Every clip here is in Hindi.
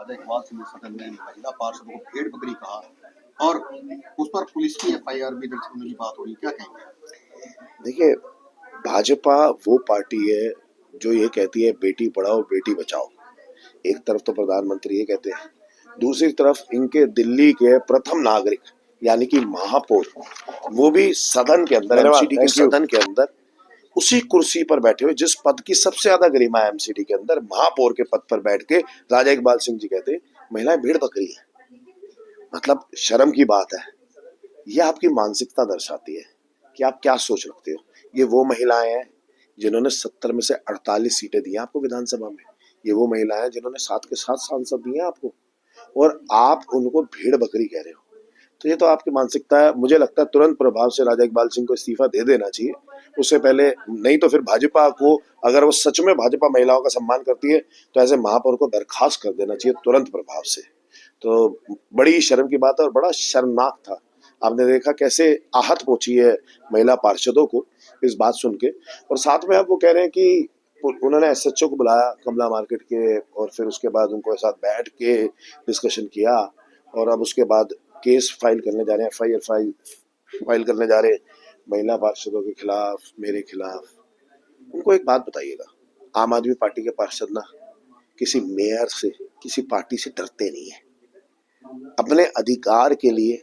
राजा इकबाल सिंह ने सदन में महिला पार्षदों को भेड़ बकरी कहा और उस पर पुलिस की एफआईआर भी दर्ज होने की बात हो रही, क्या कहेंगे? देखिए, भाजपा वो पार्टी है जो ये कहती है बेटी पढ़ाओ बेटी बचाओ। एक तरफ तो प्रधानमंत्री ये कहते हैं, दूसरी तरफ इनके दिल्ली के प्रथम नागरिक यानी कि महापौर, वो भी सदन के अंदर, एमसीडी के सदन के अंदर उसी कुर्सी पर बैठे हुए जिस पद की सबसे ज्यादा गरिमा है एमसीडी के अंदर, महापौर के पद पर बैठ के राजा इकबाल सिंह जी कहते हैं महिलाएं भेड़ बकरी है। मतलब शर्म की बात है। ये आपकी मानसिकता दर्शाती है कि आप क्या सोच रखते हो। ये वो महिलाएं हैं जिन्होंने 70 में से 48 सीटें दी हैं आपको विधानसभा में। ये वो महिलाएं हैं जिन्होंने 7 के 7 सांसद दिए हैं आपको, और आप उनको भेड़ बकरी कह रहे हो। तो ये तो आपकी मानसिकता है। मुझे लगता है तुरंत प्रभाव से राजा इकबाल सिंह को इस्तीफा दे देना चाहिए, उससे पहले, नहीं तो फिर भाजपा को, अगर वो सच में भाजपा महिलाओं का सम्मान करती है तो ऐसे महापौर को बर्खास्त कर देना चाहिए तुरंत प्रभाव से। तो बड़ी शर्म की बात है और बड़ा शर्मनाक था। आपने देखा कैसे आहत पहुंची है महिला पार्षदों को इस बात सुन के। और साथ में अब वो कह रहे हैं कि उन्होंने एसएचओ को बुलाया कमला मार्केट के, और फिर उसके बाद उनको साथ बैठ के डिस्कशन किया, और अब उसके बाद केस फाइल करने जा रहे हैं, एफआईआर फाइल करने जा रहे हैं महिला पार्षदों के खिलाफ, मेरे खिलाफ। उनको एक बात बताइएगा, आम आदमी पार्टी के पार्षद ना किसी मेयर से, किसी पार्टी से डरते नहीं है। अपने अधिकार के लिए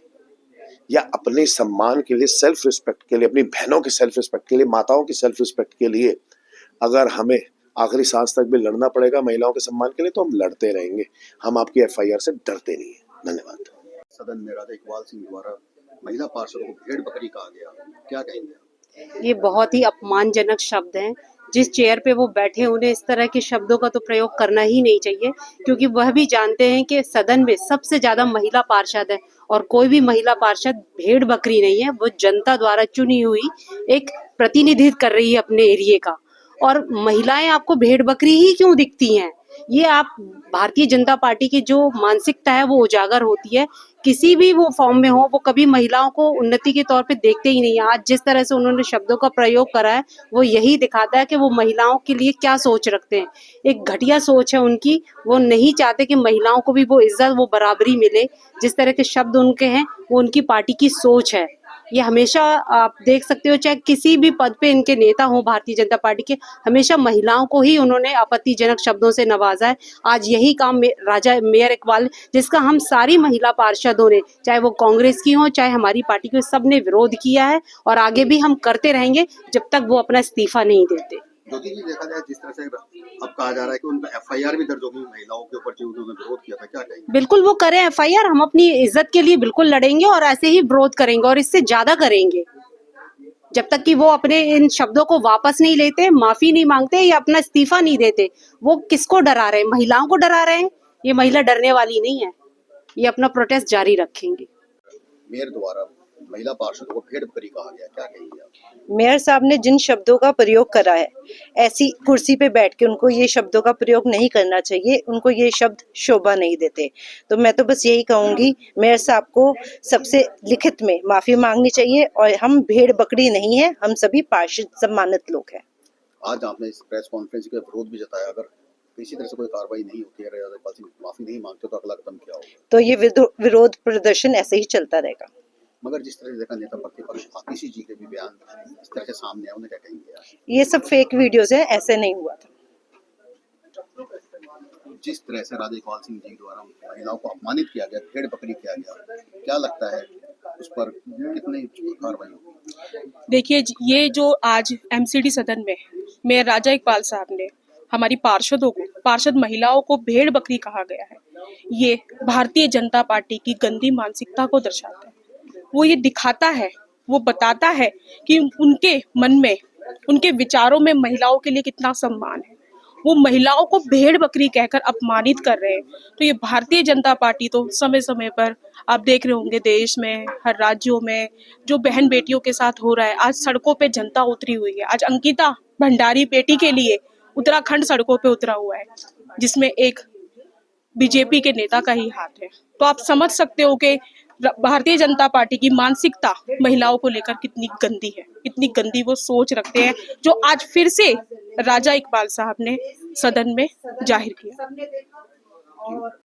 या अपने सम्मान के लिए, सेल्फ रिस्पेक्ट के लिए, अपनी बहनों की सेल्फ रिस्पेक्ट के लिए, माताओं की सेल्फ रिस्पेक्ट के लिए अगर हमें आखिरी सांस तक भी लड़ना पड़ेगा महिलाओं के सम्मान के लिए, तो हम लड़ते रहेंगे। हम आपकी एफआईआर से डरते नहीं है। धन्यवाद। सदन में राजा इकबाल सिंह द्वारा महिला पार्षदों को भेड़ बकरी कहा गया, क्या कहेंगे? ये बहुत ही अपमानजनक शब्द हैं। जिस चेयर पे वो बैठे उन्हें इस तरह के शब्दों का तो प्रयोग करना ही नहीं चाहिए, क्योंकि वह भी जानते हैं कि सदन में सबसे ज्यादा महिला पार्षद है, और कोई भी महिला पार्षद भेड़ बकरी नहीं है। वो जनता द्वारा चुनी हुई एक प्रतिनिधित्व कर रही है अपने एरिया का। और महिलाएं आपको भेड़ बकरी ही क्यों दिखती हैं? ये आप भारतीय जनता पार्टी की जो मानसिकता है वो उजागर होती है। किसी भी वो फॉर्म में हो, वो कभी महिलाओं को उन्नति के तौर पे देखते ही नहीं है। आज जिस तरह से उन्होंने शब्दों का प्रयोग करा है वो यही दिखाता है कि वो महिलाओं के लिए क्या सोच रखते हैं। एक घटिया सोच है उनकी। वो नहीं चाहते कि महिलाओं को भी वो इज्जत, वो बराबरी मिले। जिस तरह के शब्द उनके हैं वो उनकी पार्टी की सोच है। ये हमेशा आप देख सकते हो, चाहे किसी भी पद पे इनके नेता हो भारतीय जनता पार्टी के, हमेशा महिलाओं को ही उन्होंने आपत्तिजनक शब्दों से नवाजा है। आज यही काम राजा मेयर इकबाल, जिसका हम सारी महिला पार्षदों ने, चाहे वो कांग्रेस की हो चाहे हमारी पार्टी की, सबने विरोध किया है और आगे भी हम करते रहेंगे जब तक वो अपना इस्तीफा नहीं देते। ज्योति जी, देखा जाए जिस तरह से अब कहा जा रहा है कि उन पर एफआईआर भी दर्ज होगी महिलाओं के ऊपर जो उन्होंने विरोध किया था, क्या कहेंगे? बिल्कुल वो करें एफआईआर, हम अपनी इज्जत के लिए बिल्कुल लड़ेंगे और ऐसे ही विरोध करेंगे और इससे ज्यादा करेंगे जब तक कि वो अपने इन शब्दों को वापस नहीं लेते, माफी नहीं मांगते या अपना इस्तीफा नहीं देते। वो किसको डरा रहे हैं? महिलाओं को डरा रहे हैं। ये महिला डरने वाली नहीं है, ये अपना प्रोटेस्ट जारी रखेंगे। मेयर द्वारा महिला पार्षदों को भेड़ बकरी कहा गया, क्या कहेंगे आप? मेयर साहब ने जिन शब्दों का प्रयोग करा है, ऐसी कुर्सी पे बैठ के उनको ये शब्दों का प्रयोग नहीं करना चाहिए। उनको ये शब्द शोभा नहीं देते। तो मैं तो बस यही कहूंगी, मेयर साहब को सबसे लिखित में माफी मांगनी चाहिए। और हम भेड़ बकरी नहीं है, हम सभी पार्षद सम्मानित लोग हैं। आज आपने इस प्रेस कॉन्फ्रेंस के विरोध भी जताया, अगर किसी तरह से कोई कार्रवाई नहीं होती है, राजा इकबाल सिंह माफी नहीं मांगते, तो अगला कदम क्या होगा? तो ये विरोध प्रदर्शन ऐसे ही चलता रहेगा। मगर जिस तरह से देखा नेता प्रतिपक्ष आतिशी जी के भी बयान इस तरह से सामने आए, उन्हें क्या कहेंगे आप? ये सब फेक वीडियोस है, ऐसे नहीं हुआ था। जिस तरह से राजा इकबाल सिंह जी द्वारा महिलाओं को अपमानित किया गया, भेड़ बकरी किया गया, क्या लगता है उस पर कितनी कार्रवाई होगी? देखिए, ये जो आज एमसीडी सदन में मेयर राजा इकबाल साहब ने हमारी पार्षदों को, पार्षद महिलाओं को भेड़ बकरी कहा गया है, ये भारतीय जनता पार्टी की गंदी मानसिकता को दर्शाता है। वो ये दिखाता है, वो बताता है कि उनके मन में, उनके विचारों में महिलाओं के लिए कितना सम्मान है। वो महिलाओं को भेड़ बकरी कहकर अपमानित कर रहे हैं। तो ये भारतीय जनता पार्टी तो समय समय पर आप देख रहे होंगे देश में, हर राज्यों में जो बहन बेटियों के साथ हो रहा है। आज सड़कों पे जनता उतरी हुई है। आज अंकिता भंडारी बेटी के लिए उत्तराखंड सड़कों पे उतरा हुआ है, जिसमें एक बीजेपी के नेता का ही हाथ है। तो आप समझ सकते हो कि भारतीय जनता पार्टी की मानसिकता महिलाओं को लेकर कितनी गंदी है, कितनी गंदी वो सोच रखते हैं, जो आज फिर से राजा इकबाल साहब ने सदन में जाहिर किया।